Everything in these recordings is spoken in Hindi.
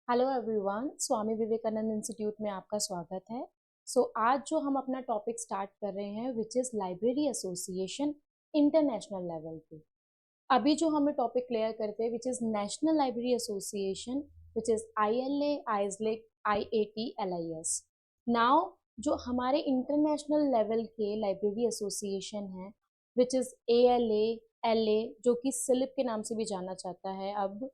Hello everyone, Swami Vivekananda institute में आपका स्वागत है। आज जो हम अपना टॉपिक स्टार्ट कर रहे हैं which is library association international level पे। अभी जो हमें टॉपिक क्लियर करते हैं which is national library association which is ILA, आइजलिक, IAT, LIS। Now जो हमारे इंटरनेशनल लेवल के लाइब्रेरी एसोसिएशन हैं विच इज़ ALA, LA जो कि सिलिप के नाम से भी जाना जाता है अब,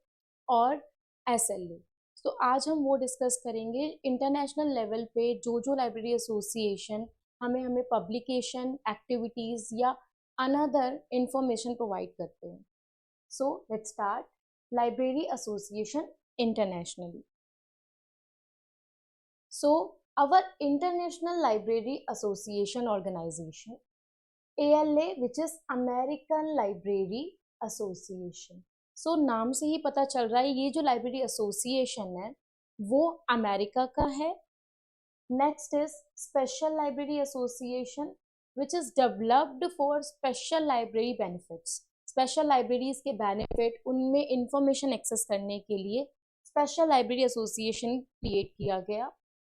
और SLA। तो आज हम वो डिस्कस करेंगे इंटरनेशनल लेवल पे जो जो लाइब्रेरी एसोसिएशन हमें हमें पब्लिकेशन एक्टिविटीज़ या अनदर इंफॉर्मेशन प्रोवाइड करते हैं। So let's start library association internationally. So our international library association organization, ALA, which is American Library Association। सो नाम से ही पता चल रहा है ये जो लाइब्रेरी एसोसिएशन है वो अमेरिका का है। Next is special library association which is developed for special library benefits. Special libraries के बेनिफिट, उनमें इंफॉर्मेशन एक्सेस करने के लिए स्पेशल लाइब्रेरी एसोसिएशन क्रिएट किया गया।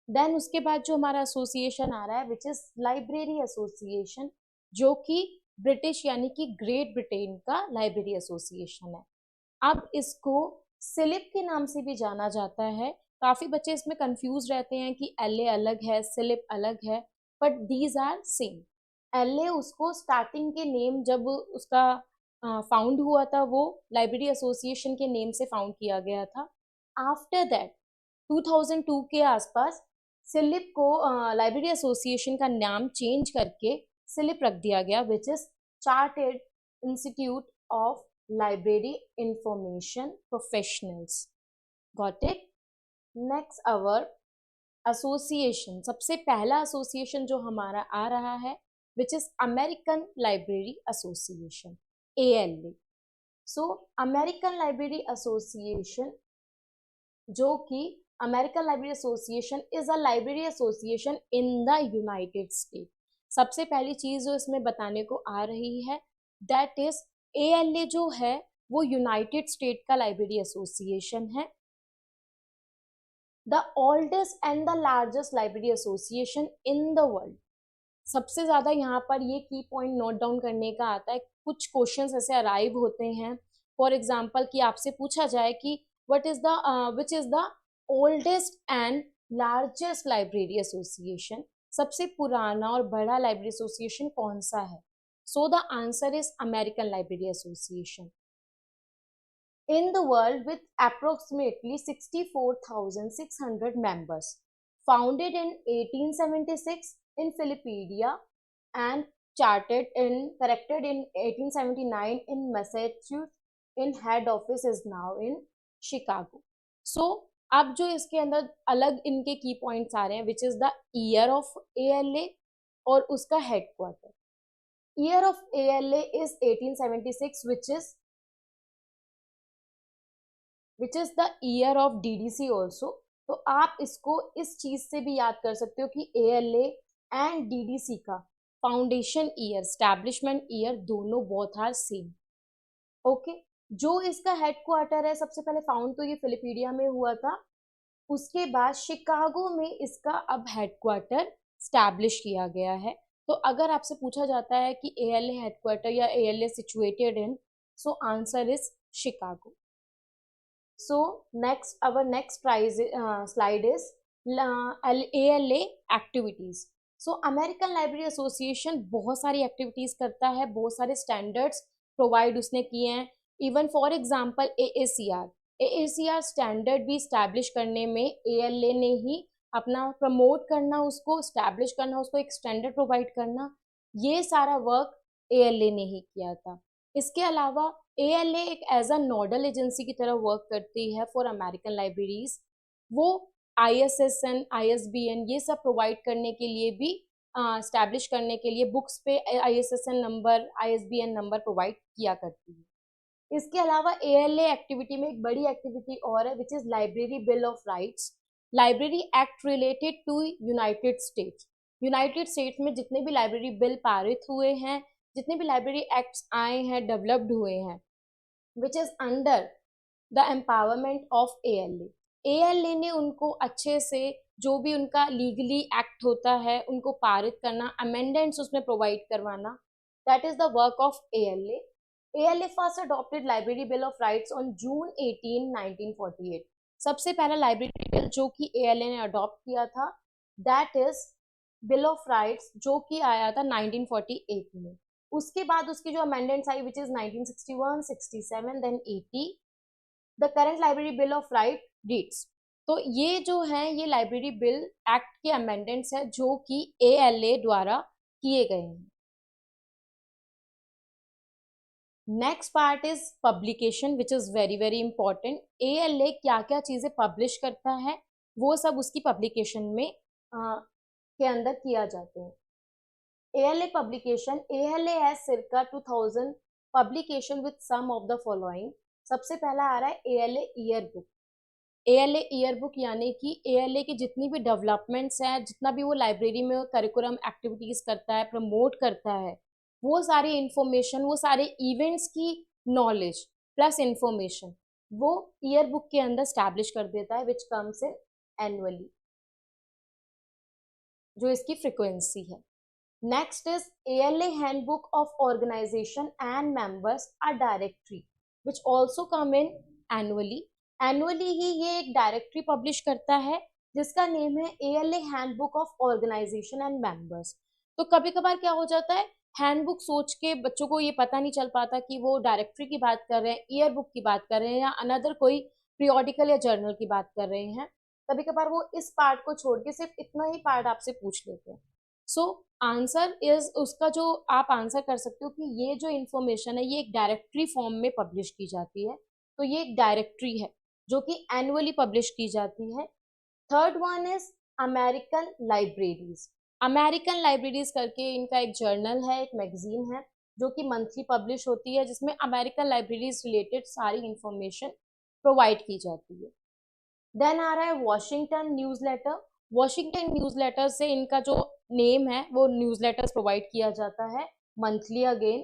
देन उसके बाद जो हमारा एसोसिएशन आ रहा है विच इज लाइब्रेरी एसोसिएशन, जो कि ब्रिटिश यानी कि ग्रेट ब्रिटेन का लाइब्रेरी एसोसिएशन है। अब इसको सिलिप के नाम से भी जाना जाता है। काफी बच्चे इसमें कंफ्यूज रहते हैं कि LA अलग है, सिलिप अलग है, but these are same. LA उसको स्टार्टिंग के नेम जब उसका फाउंड हुआ था वो लाइब्रेरी एसोसिएशन के नेम से फाउंड किया गया था। आफ्टर दैट 2002 के आसपास सिलिप को लाइब्रेरी एसोसिएशन का नाम चेंज करके सिलिप रख दिया गया which is chartered institute of library information professionals. Got it. Next our association, सबसे पहला एसोसिएशन जो हमारा आ रहा है which is American library association, ALA। So American library association, जो कि American library association is a library association in the United state. सबसे पहली चीज जो इसमें बताने को आ रही है दैट इज ALA जो है वो यूनाइटेड स्टेट का लाइब्रेरी एसोसिएशन है। The oldest and the largest library association in the world. सबसे ज्यादा यहाँ पर ये की पॉइंट नोट डाउन करने का आता है। कुछ क्वेश्चंस ऐसे अराइव होते हैं, फॉर एग्जाम्पल कि आपसे पूछा जाए कि what is the which is the oldest and largest library association, सबसे पुराना और बड़ा लाइब्रेरी एसोसिएशन कौन सा है। So the answer is American library association. In the world with approximately 64,600 members, founded in 1876 in Philadelphia and corrected in 1879 in Massachusetts, in head office is now in Chicago। So अब जो इसके अंदर अलग इनके की पॉइंट्स आ रहे हैं which is the year of ALA और उसका headquarter. Year of ALA is 1876 which is the year of DDC also. तो आप इसको इस चीज से भी याद कर सकते हो कि ALA एंड DDC का फाउंडेशन ईयर, स्टैब्लिशमेंट ईयर दोनों बोथ आर सेम। ओके। जो इसका हेडक्वार्टर है, सबसे पहले फाउंड तो ये फिलिपीडिया में हुआ था, उसके बाद शिकागो में इसका अब हेडक्वार्टर स्टैब्लिश किया गया है। तो अगर आपसे पूछा जाता है कि ALA हेडक्वार्टर या ALA situated in, so answer is Chicago. So next, our next slide is ALA activities। So American Library Association बहुत सारी एक्टिविटीज करता है, बहुत सारे स्टैंडर्ड्स प्रोवाइड उसने किए हैं। Even for example AACR standard भी स्टैब्लिश करने में ALA ने ही अपना प्रमोट करना, उसको स्टैब्लिश करना, उसको एक स्टैंडर्ड प्रोवाइड करना, ये सारा वर्क ALA ने ही किया था। इसके अलावा ALA एक एज अ नोडल एजेंसी की तरह वर्क करती है फॉर अमेरिकन लाइब्रेरीज। वो ISSN, ISBN ये सब प्रोवाइड करने के लिए भी, स्टैब्लिश करने के लिए बुक्स पे ISSN number, ISBN number provide किया करती है। इसके अलावा ALA एक्टिविटी में एक बड़ी एक्टिविटी और है which is library bill of rights, library act related to United States. United States में जितने भी लाइब्रेरी बिल पारित हुए हैं, जितने भी लाइब्रेरी एक्ट्स आए हैं, डेवलप्ड हुए हैं, which is under the empowerment of ALA। ALA ने उनको अच्छे से जो भी उनका लीगली एक्ट होता है उनको पारित करना, अमेंडेंट्स उसमें प्रोवाइड करवाना, that is the work of ALA. ALA first adopted library bill of rights on June 18, 1948. सबसे पहला लाइब्रेरी बिल जो कि ALA ने अडॉप्ट किया था that is bill of rights, जो कि आया था 1948 में. उसके बाद उसकी जो अमेंडेंट्स आई which is 1961, 67, then 80. The current library bill of right reads. तो ये जो है ये लाइब्रेरी बिल एक्ट के अमेंडेंट्स है जो कि ALA द्वारा किए गए हैं. Next part is publication which is very very important. ALA क्या क्या चीजें पब्लिश करता है वो सब उसकी पब्लिकेशन में के अंदर किया जाते हैं. ALA publication, ALA has circa 2000 publication with some of the following. सबसे पहला आ रहा है ALA year book. ALA year book यानी कि ALA की जितनी भी डेवलपमेंट्स हैं, जितना भी वो लाइब्रेरी में करिकुलम एक्टिविटीज करता है, प्रमोट करता है, वो सारी इंफॉर्मेशन, वो सारे इवेंट्स की नॉलेज प्लस इंफॉर्मेशन वो ईयर बुक के अंदर स्टैब्लिश कर देता है विच कम्स इन एनुअली, जो इसकी फ्रिक्वेंसी है. Next is ALA Handbook of Organization and Members, a directory which also come in annually. Annually ही ये एक डायरेक्टरी पब्लिश करता है जिसका नेम है ALA Handbook of Organization and Members. तो कभी कभार क्या हो जाता है, हैंडबुक सोच के बच्चों को ये पता नहीं चल पाता कि वो डायरेक्टरी की बात कर रहे हैं, ईयर बुक की बात कर रहे हैं या अनदर कोई पीरियोडिकल या जर्नल की बात कर रहे हैं. कभी कभार वो इस पार्ट को छोड़ के सिर्फ इतना ही पार्ट आपसे पूछ लेते हैं. सो आंसर इज उसका जो आप आंसर कर सकते हो कि ये जो इन्फॉर्मेशन है ये एक डायरेक्टरी फॉर्म में पब्लिश की जाती है. तो ये एक डायरेक्टरी है जो कि एनुअली पब्लिश की जाती है. Third one is American libraries. American libraries करके इनका एक जर्नल है, एक मैगजीन है जो कि मंथली पब्लिश होती है जिसमें अमेरिकन लाइब्रेरीज रिलेटेड सारी इंफॉर्मेशन प्रोवाइड की जाती है. देन आ रहा है वॉशिंगटन न्यूज़लेटर. वॉशिंगटन न्यूज़लेटर से इनका जो नेम है वो न्यूज़लेटर्स प्रोवाइड किया जाता है मंथली अगेन.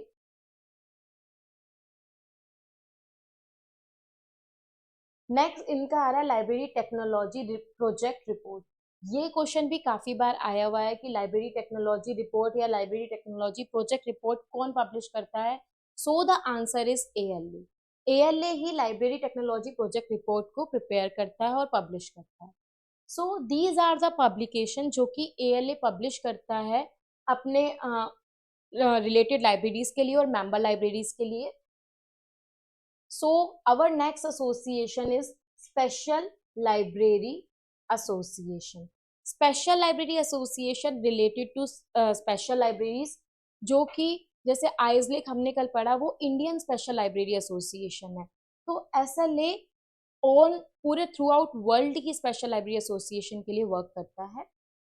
नेक्स्ट इनका आ रहा है लाइब्रेरी टेक्नोलॉजी प्रोजेक्ट रिपोर्ट. ये क्वेश्चन भी काफी बार आया हुआ है कि लाइब्रेरी टेक्नोलॉजी रिपोर्ट या लाइब्रेरी टेक्नोलॉजी प्रोजेक्ट रिपोर्ट कौन पब्लिश करता है. So the answer is ALA. ALA ही लाइब्रेरी टेक्नोलॉजी प्रोजेक्ट रिपोर्ट को प्रिपेयर करता है और पब्लिश करता है. So these are the publication जो कि ALA पब्लिश करता है अपने रिलेटेड लाइब्रेरीज के लिए और मेंबर लाइब्रेरीज के लिए. So our next association is special library association. Special library association related to special libraries, जो कि जैसे आइजलिक हमने कल पढ़ा वो इंडियन स्पेशल लाइब्रेरी एसोसिएशन है. तो SLA ऑन पूरे थ्रू आउट वर्ल्ड की स्पेशल लाइब्रेरी एसोसिएशन के लिए वर्क करता है.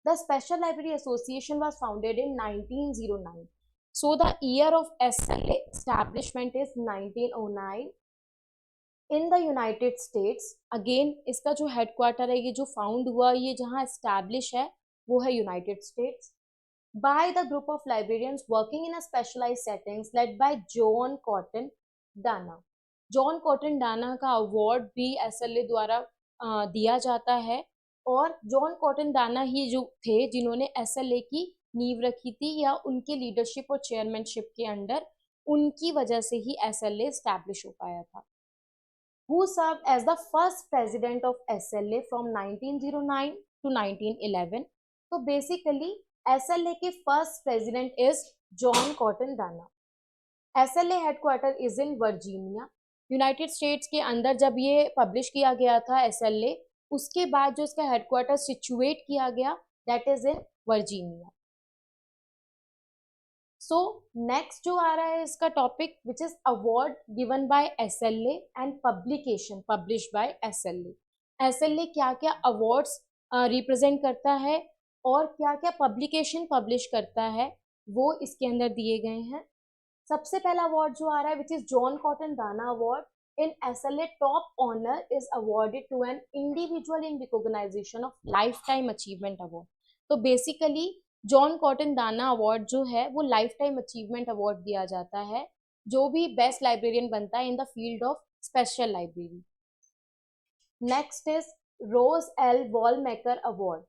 The special library association was founded in 1909. So the year of SLA establishment is 1909 in the United states. Again इसका जो हेडक्वार्टर है, ये जो फाउंड हुआ, ये जहाँ एस्टैब्लिश है वो है United States. By the group of librarians working in a specialised settings led by John Cotton Dana. John Cotton Dana का अवार्ड भी SLA द्वारा दिया जाता है और जॉन कॉटन डाना ही जो थे जिन्होंने SLA की नींव रखी थी या उनके लीडरशिप और चेयरमैनशिप के अंडर उनकी वजह से ही SLA एस्टैब्लिश हो पाया था. Who served as the first president of SLA from 1909 to 1911. तो बेसिकली SLA के first president is John Cotton Dana. SLA headquarter is in Virginia. United states के अंदर जब ये पब्लिश किया गया था SLA, उसके बाद जो इसका हेडक्वार्टर सिचुएट किया गया that is in Virginia. So next जो आ रहा है इसका topic which is award given by SLA and publication publish by SLA. SLA क्या क्या अवार्ड्स रिप्रेजेंट करता है और क्या क्या पब्लिकेशन पब्लिश करता है वो इसके अंदर दिए गए हैं. सबसे पहला अवार्ड जो आ रहा है which is John Cotton Dana award. In SLA top honour is awarded to an individual in recognition of life time achievement award. तो basically John Cotton Dana award जो है वो लाइफ टाइम अचीवमेंट अवार्ड दिया जाता है जो भी बेस्ट लाइब्रेरियन बनता है in the field of special library. Next is Rose L Vormelker award.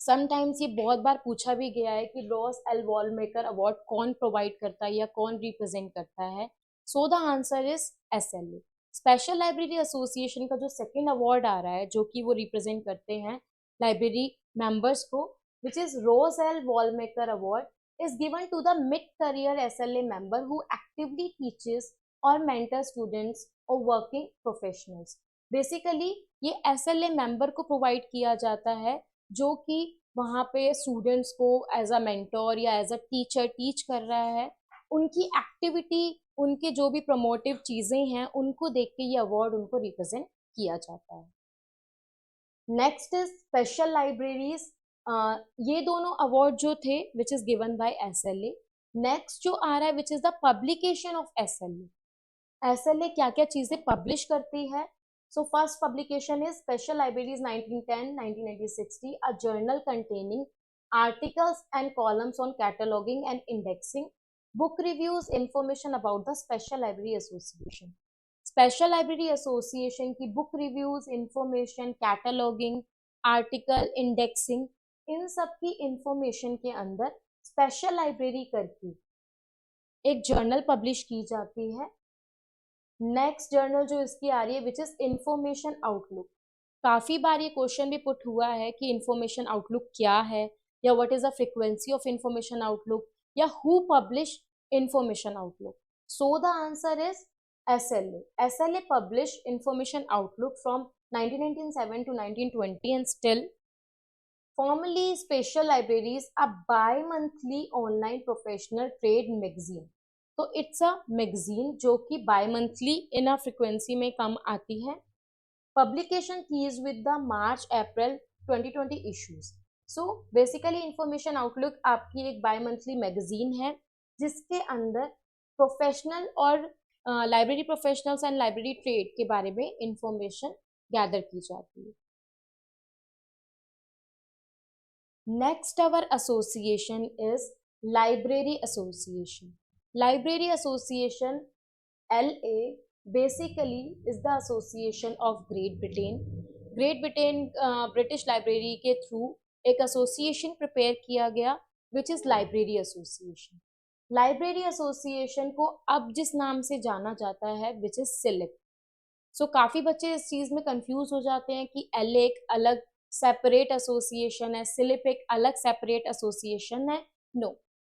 Sometimes ये बहुत बार पूछा भी गया है कि रोज एल वॉलमेकर अवार्ड कौन प्रोवाइड करता है या कौन रिप्रेजेंट करता है। So the answer is SLA। Special library association का जो सेकंड अवार्ड आ रहा है जो कि वो रिप्रेजेंट करते हैं लाइब्रेरी मेंबर्स को, which is Rose L Vormelker award, is given to the mid-career SLA member who actively teaches or mentors students or working professionals। Basically ये SLA मेंबर को प्रोवाइड किया जाता है जो कि वहाँ पे स्टूडेंट्स को एज अ मेंटोर या एज अ टीचर टीच कर रहा है। उनकी एक्टिविटी, उनके जो भी प्रमोटिव चीज़ें हैं उनको देख के ये अवार्ड उनको रिप्रेजेंट किया जाता है। Next is special libraries. ये दोनों अवार्ड जो थे which is given by SLA। Next जो आ रहा है which is the publication of SLA। SLA क्या क्या चीजें पब्लिश करती है? So first publication is special libraries 1910 1960, a journal containing articles and columns on cataloguing and indexing, book reviews, information about the special library association. Special library association की book reviews, information, cataloguing, article, indexing, इन सब की इंफॉर्मेशन के अंदर स्पेशल लाइब्रेरी करके एक जर्नल पब्लिश की जाती है। नेक्स्ट जर्नल जो इसकी आ रही है विच इज इंफॉर्मेशन आउटलुक। काफी बार ये क्वेश्चन भी पुट हुआ है कि इंफॉर्मेशन आउटलुक क्या है या what is the frequency of information outlook या who publish information outlook. So the answer is SLA। SLA published Information Outlook from 1997 to 1920 and still. Formerly, Special Libraries are bi-monthly online professional trade magazine। तो इट्स अ मैगजीन जो कि bi-monthly इन अ फ्रिक्वेंसी में कम आती है। Publication keys with the March April 2020 issues. So basically information outlook आपकी एक bi-monthly मैगजीन है जिसके अंदर प्रोफेशनल और library professionals and library trade के बारे में इंफॉर्मेशन गैदर की जाती है। Next our association is library association. Library association LA basically is the association of great Britain. Great Britain British library के थ्रू एक एसोसिएशन प्रिपेयर किया गया विच is library association. Library association को अब जिस नाम से जाना जाता है विच इज सिलिप। सो काफी बच्चे इस चीज में कंफ्यूज हो जाते हैं कि LA एक अलग सेपरेट एसोसिएशन है, सिलिप एक अलग सेपरेट एसोसिएशन है। No,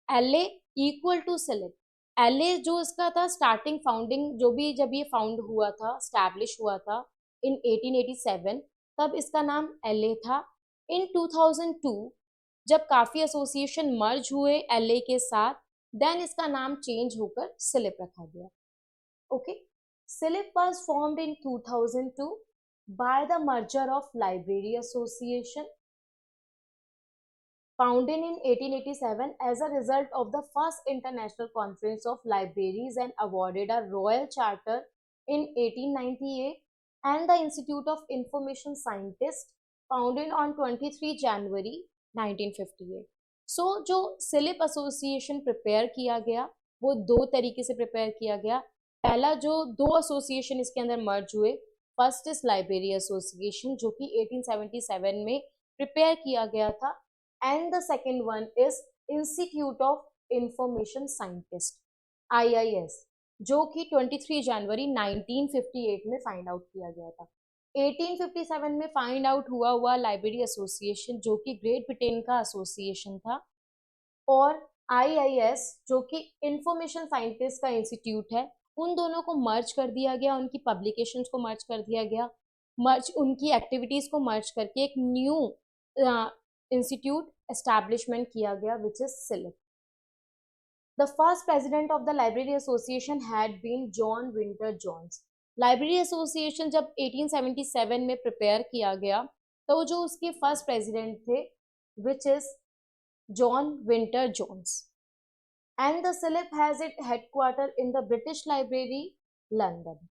LA equal to CILIP. LA जो इसका था स्टार्टिंग फाउंडिंग, जो भी जब ये फाउंड हुआ था, स्टैब्लिश हुआ था इन 1887, तब इसका नाम LA था। इन 2002 जब काफी एसोसिएशन मर्ज हुए LA के साथ, देन इसका नाम चेंज होकर सिलिप रखा गया। Okay, slip was formed in 2002 by the merger of library association, founded in 1887 as a result of the first international conference of libraries and awarded a royal charter in 1898, and the Institute of Information Scientists founded on 23 January 1958। सो जो सिलिप एसोसिएशन प्रिपेयर किया गया वो दो तरीके से प्रिपेयर किया गया। पहला जो दो एसोसिएशन इसके अंदर मर्ज हुए, फर्स्ट इज लाइब्रेरी एसोसिएशन जो कि 1877 में प्रिपेयर किया गया था, and the second one is institute of information scientist IIS जो कि 23 जनवरी 1958 में फाइंड आउट किया गया था। 1857 में फाइंड आउट हुआ लाइब्रेरी एसोसिएशन जो कि ग्रेट ब्रिटेन का एसोसिएशन था, और IIS जो कि इंफॉर्मेशन साइंटिस्ट का इंस्टीट्यूट है, उन दोनों को मर्ज कर दिया गया, उनकी पब्लिकेशंस को मर्ज कर दिया गया, उनकी एक्टिविटीज को मर्ज करके एक न्यू इंस्टीट्यूट एस्टैब्लिशमेंट किया गया which is slip. The first president of the Library Association had been John Winter Jones। Library association जब 1877 में प्रिपेयर किया गया तो जो उसके फर्स्ट प्रेसिडेंट थे which is John Winter Jones, and the CILIP has it headquarter in the British Library London.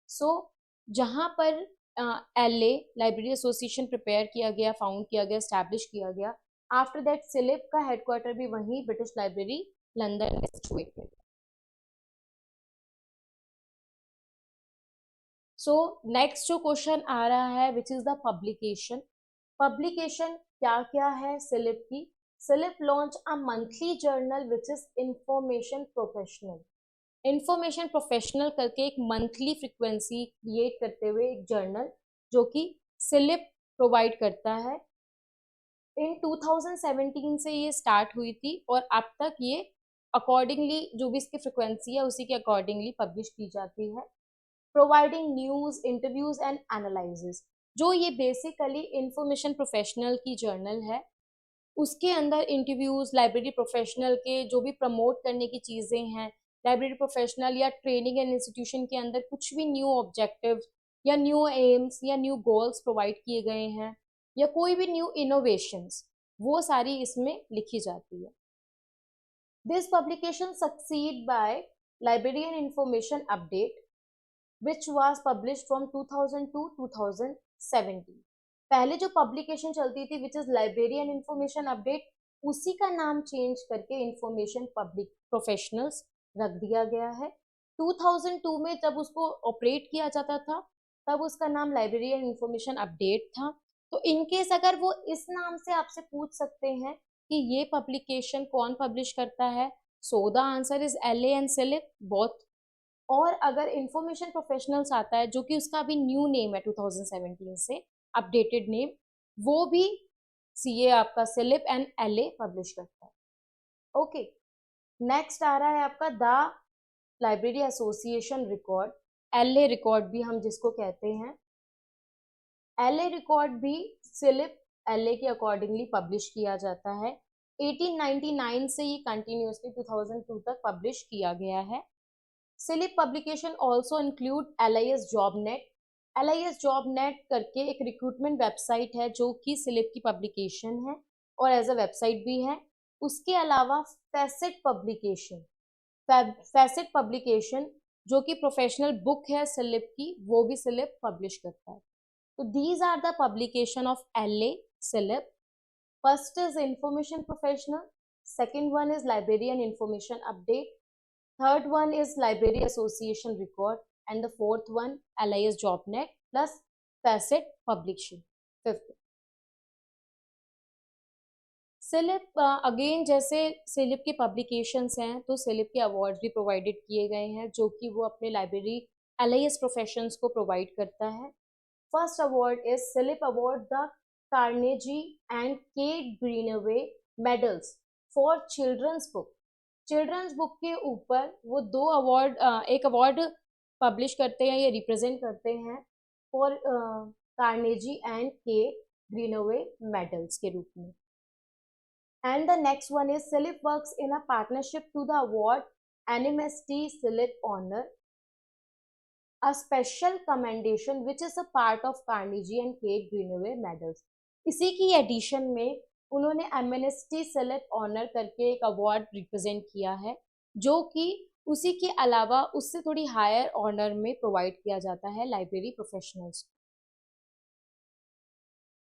सो जहाँ पर LA लाइब्रेरी एसोसिएशन प्रिपेयर किया गया, फाउंड किया गया, स्टैब्लिश किया गया, आफ्टर दैट सिलिप का हेडक्वार्टर भी वहीं ब्रिटिश लाइब्रेरी लंदन में सिचुएटेड। सो नेक्स्ट जो क्वेश्चन आ रहा है which is the publication. Publication क्या क्या है सिलिप की। Slip launch a monthly journal which is information professional. Information professional करके एक मंथली फ्रीक्वेंसी क्रिएट करते हुए एक जर्नल जो कि सिलिप प्रोवाइड करता है। इन 2017 से ये स्टार्ट हुई थी और अब तक ये अकॉर्डिंगली जो भी इसकी फ्रिक्वेंसी है उसी के अकॉर्डिंगली पब्लिश की जाती है। Providing news, interviews and analysis. जो ये बेसिकली इंफॉर्मेशन प्रोफेशनल की जर्नल है उसके अंदर इंटरव्यूज, लाइब्रेरी प्रोफेशनल के जो भी प्रमोट करने की चीज़ें हैं, लाइब्रेरी प्रोफेशनल या ट्रेनिंग एंड इंस्टीट्यूशन के अंदर कुछ भी न्यू ऑब्जेक्टिव या न्यू एम्स या न्यू गोल्स प्रोवाइड किए गए हैं या कोई भी न्यू इनोवेशंस, वो सारी इसमें लिखी जाती है। This publication succeed by librarian information update which was published from 2002 2017। पहले जो पब्लिकेशन चलती थी which is librarian information update, उसी का नाम चेंज करके इंफॉर्मेशन पब्लिक प्रोफेशनल्स रख दिया गया है। 2002 में जब उसको ऑपरेट किया जाता था तब उसका नाम लाइब्रेरियन इंफॉर्मेशन अपडेट था। तो इनकेस अगर वो इस नाम से आपसे पूछ सकते हैं कि ये पब्लिकेशन कौन पब्लिश करता है, so the answer is LA and slip both. और अगर इंफॉर्मेशन प्रोफेशनल्स आता है जो कि उसका अभी न्यू नेम है 2017 से अपडेटेड नेम, वो भी CA आपका सिलिप एंड LA पब्लिश करता है। ओके, नेक्स्ट आ रहा है आपका the library association record, LA record भी हम जिसको कहते हैं। LA रिकॉर्ड भी सिलिप LA के अकॉर्डिंगली पब्लिश किया जाता है। 1899 से ये कंटिन्यूसली 2002 तक पब्लिश किया गया है। Slip publication also include LIS जॉबनेट। LIS जॉबनेट करके एक रिक्रूटमेंट वेबसाइट है जो कि सिलिप की पब्लिकेशन है और एज अ वेबसाइट भी है। उसके अलावा फैसेट पब्लिकेशन, फैसेट पब्लिकेशन जो कि प्रोफेशनल बुक है सिलिप की, वो भी सिलिप पब्लिश करता है। तो these are the publication of LA CILIP. First is information professional, second one is librarian information update, third one is library association record, and the fourth one LIS jobnet plus facet publication, fifth। Slip again जैसे सिलिप की पब्लिकेशंस हैं तो सिलिप के अवार्ड्स भी प्रोवाइडेड किए गए हैं जो कि वो अपने लाइब्रेरी LIS प्रोफेशंस को प्रोवाइड करता है। First award is CILIP award the Carnegie and Kate Greenaway medals for children's book. Children's book के ऊपर वो दो अवार्ड, एक अवार्ड पब्लिश करते हैं या रिप्रेजेंट करते हैं for Carnegie and K Greenaway medals के रूप में। And the next one is CILIP works in a partnership to the award NMST CILIP honour a special commendation which is a part of Carnegie and K Greenaway medals. इसी की एडिशन में उन्होंने MNST सिलिप ऑनर करके एक अवार्ड रिप्रेजेंट किया है जो कि उसी के अलावा उससे थोड़ी हायर ऑनर में प्रोवाइड किया जाता है library professionals.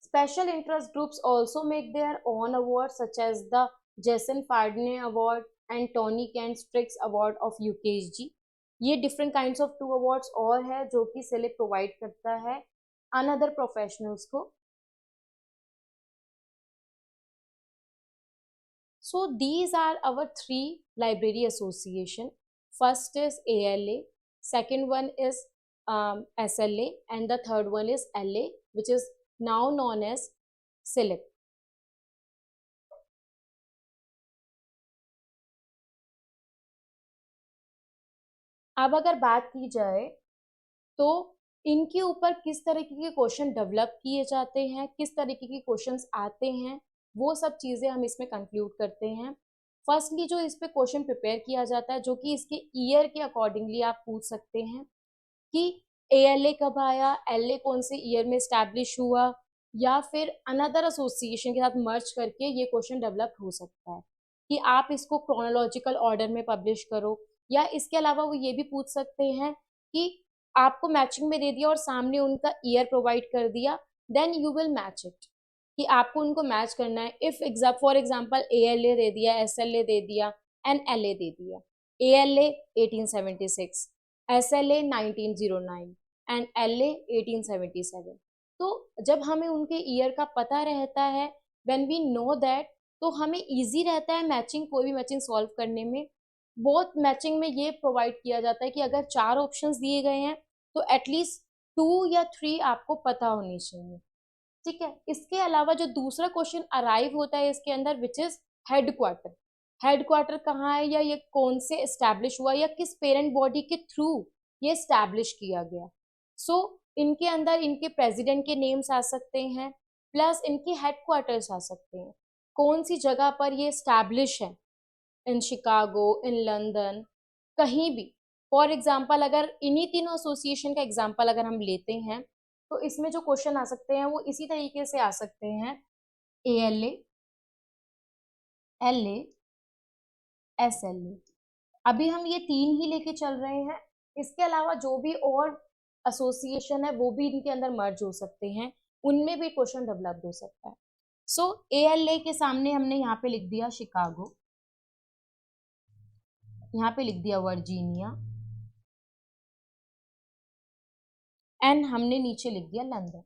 Special interest groups also make their own award such as the Jason Farradane award and Tony Kent Strix award of UKSG। ये डिफरेंट काइंड्स ऑफ 2 अवार्ड्स और है जो कि सिलिप प्रोवाइड करता है अनदर प्रोफेशनल्स को। So these are our 3 library association. First is ALA, second one is SLA, and the third one is LA, which is now known as SILIP. अब अगर बात की जाए तो इनके ऊपर किस तरीके के क्वेश्चन डेवलप किए जाते हैं, किस तरीके के क्वेश्चंस आते हैं, वो सब चीज़ें हम इसमें कंक्लूड करते हैं। फर्स्टली जो इस पे क्वेश्चन प्रिपेयर किया जाता है जो कि इसके ईयर के अकॉर्डिंगली आप पूछ सकते हैं कि ALA कब आया, LA कौन से ईयर में स्टैब्लिश हुआ, या फिर अनदर एसोसिएशन के साथ मर्ज करके ये क्वेश्चन डेवलप हो सकता है कि आप इसको क्रोनोलॉजिकल ऑर्डर में पब्लिश करो। या इसके अलावा वो ये भी पूछ सकते हैं कि आपको मैचिंग में दे दिया और सामने उनका ईयर प्रोवाइड कर दिया, then you will match it, कि आपको उनको मैच करना है। इफ फॉर एग्जांपल ALA दे दिया, SLA दे दिया एंड LA दे दिया। ALA 1876, SLA 1909 and LA 1877। तो जब हमें उनके ईयर का पता रहता है, व्हेन वी नो दैट, तो हमें इजी रहता है मैचिंग, कोई भी मैचिंग सॉल्व करने में। बहुत मैचिंग में ये प्रोवाइड किया जाता है कि अगर 4 ऑप्शंस दिए गए हैं तो एटलीस्ट 2 या 3 आपको पता होनी चाहिए। ठीक है, इसके अलावा जो दूसरा क्वेश्चन अराइव होता है इसके अंदर, विच इज हेडक्वार्टर। हेडक्वार्टर कहाँ है, या ये कौन से एस्टैब्लिश हुआ, या किस पेरेंट बॉडी के थ्रू ये एस्टैब्लिश किया गया। सो इनके अंदर इनके प्रेसिडेंट के नेम्स आ सकते हैं, प्लस इनके हेडक्वार्टर्स आ सकते हैं, कौन सी जगह पर ये एस्टैब्लिश है, इन शिकागो, इन लंदन, कहीं भी। फॉर एग्जाम्पल अगर इन्हीं तीनों एसोसिएशन का एग्जाम्पल अगर हम लेते हैं, तो इसमें जो क्वेश्चन आ सकते हैं वो इसी तरीके से आ सकते हैं, ALA, LA, SLA। अभी हम ये 3 ही लेके चल रहे हैं, इसके अलावा जो भी और एसोसिएशन है वो भी इनके अंदर मर्ज हो सकते हैं, उनमें भी क्वेश्चन डेवलप हो सकता है। सो ALA के सामने हमने यहाँ पे लिख दिया शिकागो, यहाँ पे लिख दिया वर्जीनिया, एंड हमने नीचे लिख दिया लंदन।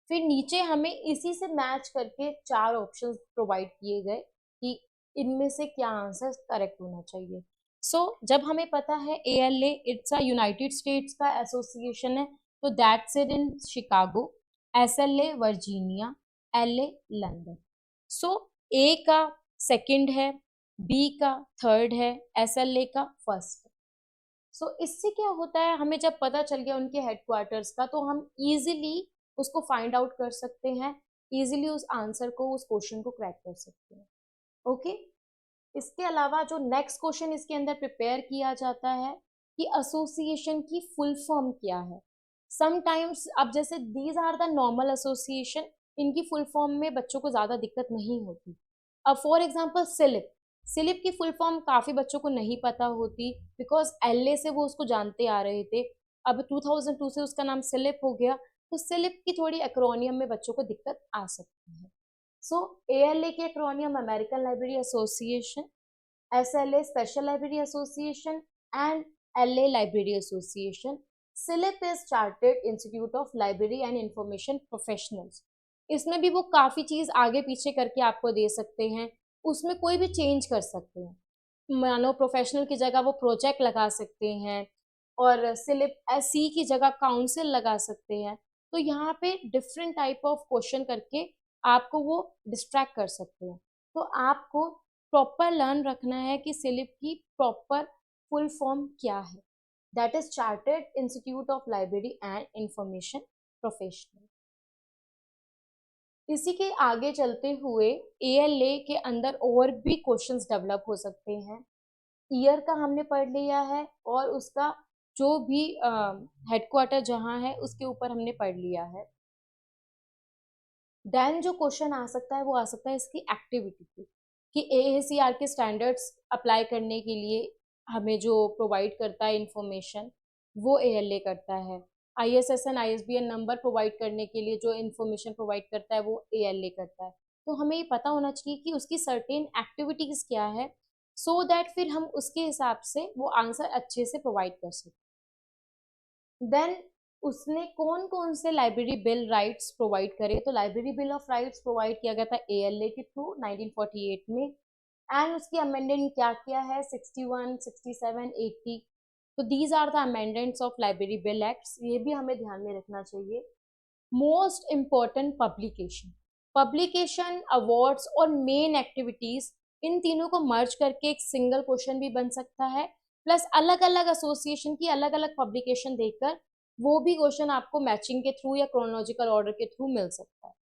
फिर नीचे हमें इसी से मैच करके 4 ऑप्शंस प्रोवाइड किए गए कि इनमें से क्या आंसर करेक्ट होना चाहिए। सो जब हमें पता है ALA it's a United states का एसोसिएशन है, तो that's it in Chicago, SLA Virginia, LA London. So A का सेकंड है, B का थर्ड है, SLA का फर्स्ट है। सो इससे क्या होता है, हमें जब पता चल गया उनके हेडक्वार्टर्स का, तो हम इजीली उसको फाइंड आउट कर सकते हैं, इजीली उस आंसर को, उस क्वेश्चन को क्रैक कर सकते हैं। ओके, इसके अलावा जो नेक्स्ट क्वेश्चन इसके अंदर प्रिपेयर किया जाता है कि एसोसिएशन की फुल फॉर्म क्या है। समटाइम्स अब जैसे these are the normal association, इनकी फुल फॉर्म में बच्चों को ज्यादा दिक्कत नहीं होती। अब फॉर एग्जांपल सिलिप, सिलिप की फुल फॉर्म काफी बच्चों को नहीं पता होती, बिकॉज LA से वो उसको जानते आ रहे थे, अब 2002 से उसका नाम सिलिप हो गया, तो सिलिप की थोड़ी एक्रोनियम में बच्चों को दिक्कत आ सकती है। सो ALA की acromion American library association, SLA special library association, and LA library association. Slip is chartered institute of library and information professionals. इसमें भी वो काफी चीज आगे पीछे करके आपको दे सकते हैं, उसमें कोई भी चेंज कर सकते हैं। मानो प्रोफेशनल की जगह वो प्रोजेक्ट लगा सकते हैं, और सिलिप SC की जगह काउंसिल लगा सकते हैं। तो यहाँ पे डिफरेंट टाइप ऑफ क्वेश्चन करके आपको वो डिस्ट्रैक्ट कर सकते हैं। तो आपको प्रॉपर लर्न रखना है कि सिलिप की प्रॉपर फुल फॉर्म क्या है, that is chartered institute of library and information professional. इसी के आगे चलते हुए ALA के अंदर और भी क्वेश्चंस डेवलप हो सकते हैं। ईयर का हमने पढ़ लिया है, और उसका जो भी हेडक्वार्टर जहाँ है उसके ऊपर हमने पढ़ लिया है। देन जो क्वेश्चन आ सकता है वो आ सकता है इसकी एक्टिविटी की, कि AACR के स्टैंडर्ड्स अप्लाई करने के लिए हमें जो प्रोवाइड करता है इंफॉर्मेशन, वो ALA करता है। ISSN ISBN नंबर प्रोवाइड करने के लिए जो इंफॉर्मेशन प्रोवाइड करता है वो ALA करता है। तो हमें ये पता होना चाहिए कि उसकी सर्टेन एक्टिविटीज क्या है, सो दैट फिर हम उसके हिसाब से वो आंसर अच्छे से प्रोवाइड कर सकते। देन उसने कौन कौन से लाइब्रेरी बिल राइट्स प्रोवाइड करे, तो library bill of rights provide किया गया था ALA के थ्रू 1948 में, एंड उसकी अमेंडमेंट क्या क्या है 61, 67, 80। तो these are the amendments of library bill acts, ये भी हमें ध्यान में रखना चाहिए। Most important publication, publication, awards और मेन एक्टिविटीज, इन तीनों को मर्ज करके एक सिंगल क्वेश्चन भी बन सकता है, प्लस अलग अलग एसोसिएशन की अलग अलग पब्लिकेशन देखकर वो भी क्वेश्चन आपको मैचिंग के थ्रू या क्रोनोलॉजिकल ऑर्डर के थ्रू मिल सकता है।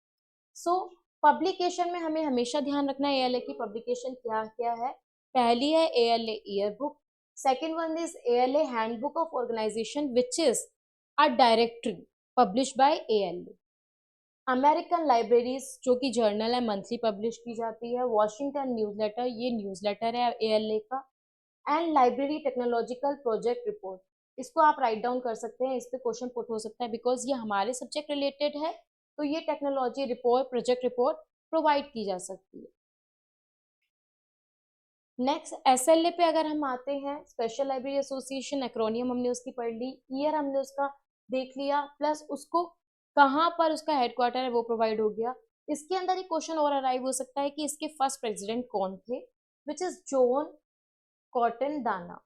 सो पब्लिकेशन में हमें हमेशा ध्यान रखना है ALA की पब्लिकेशन क्या क्या है। पहली है ALA year book, second one is ALA handbook of organisation which is a directory publish by ALA। American libraries जो कि जर्नल है, मंथली पब्लिश की जाती है। वॉशिंगटन न्यूज़लेटर, ये न्यूज़लेटर है ALA का। And library technological project report, इसको आप राइट डाउन कर सकते हैं, इस पे क्वेश्चन पुट हो सकता है बिकॉज ये हमारे सब्जेक्ट रिलेटेड है, तो ये technology report, project report provide की जा सकती है। नेक्स्ट SLA पे अगर हम आते हैं, स्पेशल लाइब्रेरी एसोसिएशन, एक्रोनियम हमने उसकी पढ़ ली, ईयर हमने उसका देख लिया, प्लस उसको कहाँ पर उसका हेडक्वार्टर है वो प्रोवाइड हो गया। इसके अंदर एक क्वेश्चन और अराइव हो सकता है कि इसके फर्स्ट प्रेसिडेंट कौन थे, विच इज जॉन कॉटन दाना।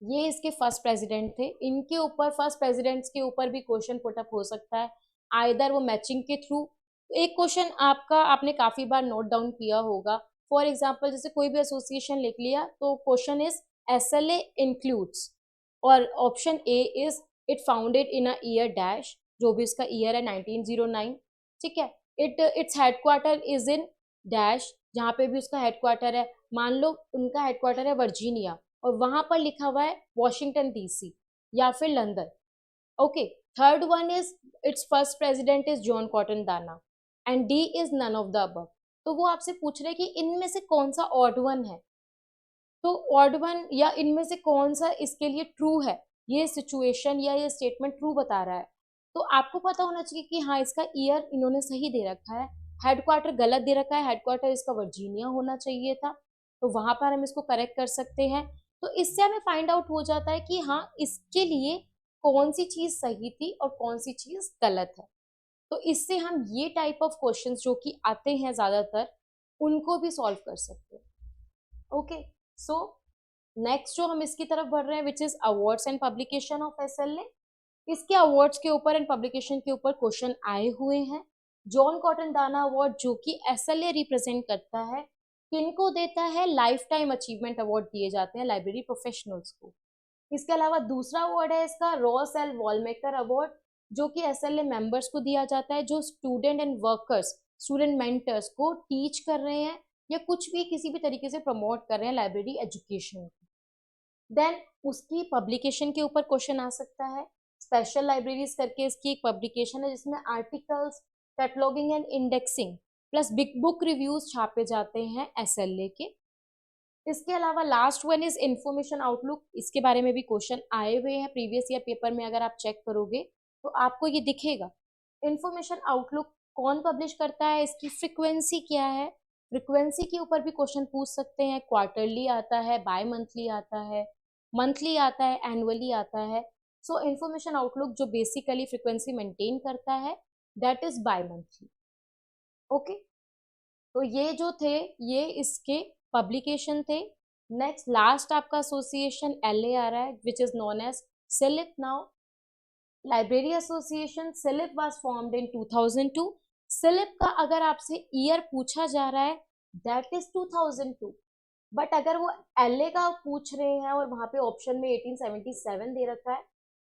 ये इसके फर्स्ट प्रेसिडेंट थे। इनके ऊपर, फर्स्ट प्रेसिडेंट्स के ऊपर भी क्वेश्चन पुटअप हो सकता है, आइदर वो मैचिंग के थ्रू। एक क्वेश्चन आपका, आपने काफी बार नोट डाउन किया होगा, फॉर एग्जाम्पल जैसे कोई भी एसोसिएशन लिख लिया तो क्वेश्चन इज SLA इंक्लूड्स, और option A is it founded in a year dash, जो भी इसका ईयर है 1909, ठीक है। Its headquarter is in dash, जहाँ पे भी उसका हेडक्वार्टर है, मान लो उनका हेडक्वार्टर है वर्जीनिया और वहां पर लिखा हुआ है वॉशिंगटन DC या फिर London. Okay, third one is its first president is John Cotton Dana and D is none of the above. तो वो आपसे पूछ रहे कि इनमें से कौन सा ऑड वन है, तो ऑड वन या इनमें से कौन सा इसके लिए ट्रू है, ये सिचुएशन या ये स्टेटमेंट ट्रू बता रहा है। तो आपको पता होना चाहिए कि हाँ, इसका ईयर इन्होंने सही दे रखा है, हेडक्वार्टर गलत दे रखा है, हेडक्वार्टर इसका वर्जीनिया होना चाहिए था, तो वहां पर हम इसको करेक्ट कर सकते हैं। तो इससे हमें फाइंड आउट हो जाता है कि हाँ, इसके लिए कौन सी चीज सही थी और कौन सी चीज गलत है। तो इससे हम ये टाइप ऑफ क्वेश्चंस जो कि आते हैं ज्यादातर, उनको भी सॉल्व कर सकते हैं। ओके, सो नेक्स्ट जो हम इसकी तरफ बढ़ रहे हैं, which is awards and publication of SLA। इसके अवार्ड्स के ऊपर एंड पब्लिकेशन के ऊपर क्वेश्चन आए हुए हैं। जॉन कॉटन दाना अवार्ड जो कि SLA रिप्रेजेंट करता है, किनको देता है, लाइफ टाइम अचीवमेंट अवार्ड दिए जाते हैं लाइब्रेरी प्रोफेशनल्स को। इसके अलावा दूसरा अवार्ड है इसका रॉस एल वॉलमेकर अवार्ड, जो कि SLA मेंबर्स को दिया जाता है जो student and workers, student mentors को टीच कर रहे हैं या कुछ भी किसी भी तरीके से प्रमोट कर रहे हैं लाइब्रेरी एजुकेशन को। देन उसकी पब्लिकेशन के ऊपर क्वेश्चन आ सकता है। स्पेशल लाइब्रेरीज करके इसकी एक पब्लिकेशन है जिसमें articles, cataloguing and indexing plus big book reviews छापे जाते हैं SLA के। इसके अलावा last one is information outlook. इसके बारे में भी क्वेश्चन आए हुए हैं प्रीवियस ईयर पेपर में, अगर आप चेक करोगे तो आपको ये दिखेगा। इंफॉर्मेशन आउटलुक कौन पब्लिश करता है, इसकी फ्रिक्वेंसी क्या है, फ्रिक्वेंसी के ऊपर भी क्वेश्चन पूछ सकते हैं। क्वार्टरली आता है, बाय मंथली आता है, मंथली आता है, एनुअली आता है। सो इंफॉर्मेशन आउटलुक जो बेसिकली फ्रिक्वेंसी मेंटेन करता है, that is by monthly. Okay, तो ये जो थे, ये इसके पब्लिकेशन थे। नेक्स्ट लास्ट आपका एसोसिएशन LA आ रहा है, which is known as CILIP now. Library association CILIP was formed in 2002। CILIP का अगर आपसे ईयर पूछा जा रहा है, दैट इज 2002, बट अगर वो LA का पूछ रहे हैं और वहां पे ऑप्शन में 1877 दे रखा है,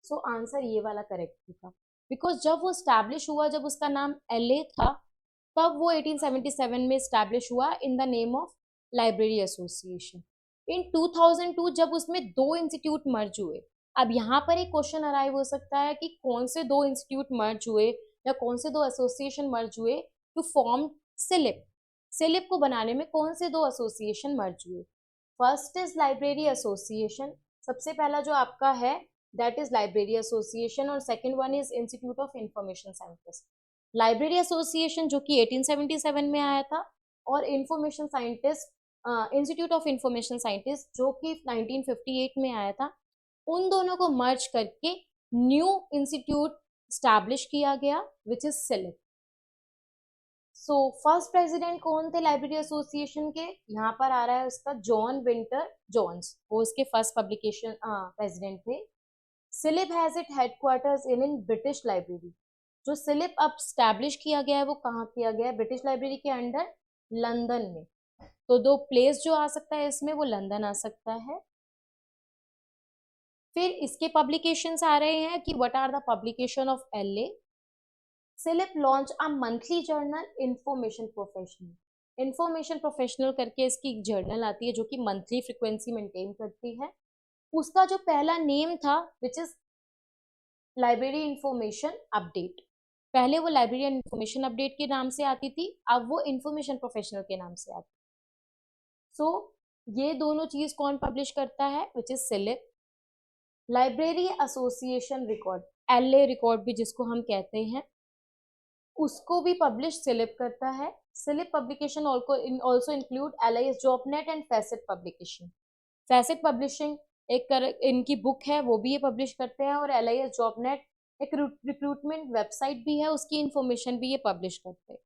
सो आंसर ये वाला करेक्ट होगा। बिकॉज जब वो स्टैब्लिश हुआ, जब उसका नाम LA था, तब वो 1877 में स्टैब्लिश हुआ in the name of library association. In 2002 जब उसमें दो इंस्टीट्यूट मर्ज हुए, अब यहाँ पर एक क्वेश्चन अराइव हो सकता है कि कौन से दो इंस्टीट्यूट मर्ज हुए या कौन से दो एसोसिएशन मर्ज हुए टू फॉर्म सिलिप। सिलिप को बनाने में कौन से दो एसोसिएशन मर्ज हुए। फर्स्ट इज लाइब्रेरी एसोसिएशन, सबसे पहला जो आपका है दैट इज लाइब्रेरी एसोसिएशन, और second one is institute of information scientist. Library association जो कि 1877 में आया था, और information scientist, institute of information scientist जो कि 1958 में आया था, उन दोनों को मर्ज करके न्यू इंस्टीट्यूट स्टैब्लिश किया गया, which is slip. So first president कौन थे लाइब्रेरी एसोसिएशन के, यहाँ पर आ रहा है उसका जॉन विंटर जोन्स, वो इसके फर्स्ट पब्लिकेशन प्रेसिडेंट थे। Slip has it headquarters in British library. जो सिलिप अब स्टैब्लिश किया गया है वो कहाँ किया गया है, ब्रिटिश लाइब्रेरी के अंडर, लंदन में। तो दो प्लेस जो आ सकता है इसमें, वो लंदन आ सकता है। फिर इसके पब्लिकेशंस आ रहे हैं कि what are the publication of LA। CILIP launch a monthly journal information professional. Information professional करके इसकी एक जर्नल आती है जो कि मंथली फ्रिक्वेंसी मेंटेन करती है। उसका जो पहला नेम था, विच इज लाइब्रेरी इंफॉर्मेशन अपडेट। पहले वो लाइब्रेरी इंफॉर्मेशन अपडेट के नाम से आती थी, अब वो इंफॉर्मेशन प्रोफेशनल के नाम से आती। सो ये दोनों चीज कौन पब्लिश करता है, which is slip. Library association record, LA record भी जिसको हम कहते हैं, उसको भी पब्लिश सिलिप करता है। Slip publication also include LIS JobNet and Facet publication. Facet publishing इनकी बुक है वो भी ये पब्लिश करते हैं, और LIS JobNet एक रिक्रूटमेंट वेबसाइट भी है, उसकी इंफॉर्मेशन भी ये पब्लिश करते हैं.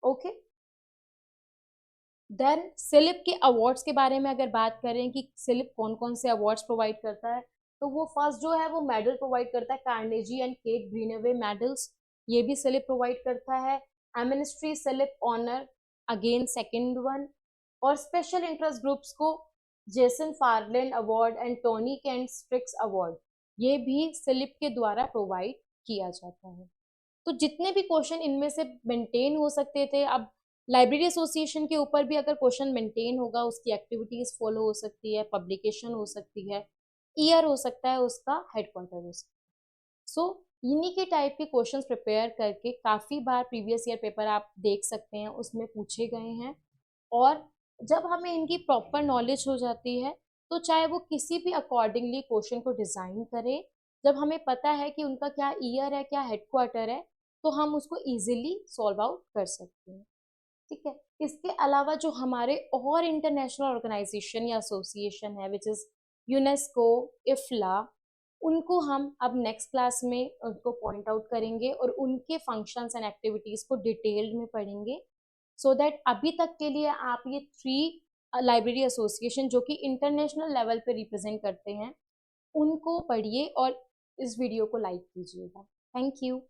ओके. देन सिलिप के अवार्ड्स के बारे में अगर बात करें कि सिलिप कौन कौन से अवार्ड्स प्रोवाइड करता है, तो वो फर्स्ट जो है वो मेडल प्रोवाइड करता है, Carnegie and Kate Greenaway medals, ये भी सिलिप प्रोवाइड करता है. एमिनिस्ट्री CILIP honour, again second one. और स्पेशल इंटरेस्ट ग्रुप्स को Jason Farradane award and Tony Kent Strix award, ये भी सिलिप के द्वारा प्रोवाइड किया जाता है. तो जितने भी क्वेश्चन इनमें से मेंटेन हो सकते थे, अब लाइब्रेरी एसोसिएशन के ऊपर भी अगर क्वेश्चन मेंटेन होगा, उसकी एक्टिविटीज फॉलो हो सकती है, पब्लिकेशन हो सकती है, ईयर हो सकता है, उसका हेडक्वार्टर हो सकता है. सो इन्हीं के टाइप के क्वेश्चंस प्रिपेयर करके काफ़ी बार प्रीवियस ईयर पेपर आप देख सकते हैं उसमें पूछे गए हैं. और जब हमें इनकी प्रॉपर नॉलेज हो जाती है, तो चाहे वो किसी भी अकॉर्डिंगली क्वेश्चन को डिज़ाइन करे, जब हमें पता है कि उनका क्या ईयर है, क्या हेडक्वार्टर है, तो हम उसको इजीली सॉल्व आउट कर सकते हैं. ठीक है. इसके अलावा जो हमारे और इंटरनेशनल ऑर्गेनाइजेशन या एसोसिएशन है, विच इज़ यूनेस्को, इफ्ला, उनको हम अब नेक्स्ट क्लास में उनको पॉइंट आउट करेंगे और उनके फंक्शंस एंड एक्टिविटीज़ को डिटेल्ड में पढ़ेंगे. सो दैट अभी तक के लिए आप ये 3 लाइब्रेरी एसोसिएशन जो कि इंटरनेशनल लेवल पे रिप्रेजेंट करते हैं, उनको पढ़िए और इस वीडियो को लाइक कीजिएगा. Thank you.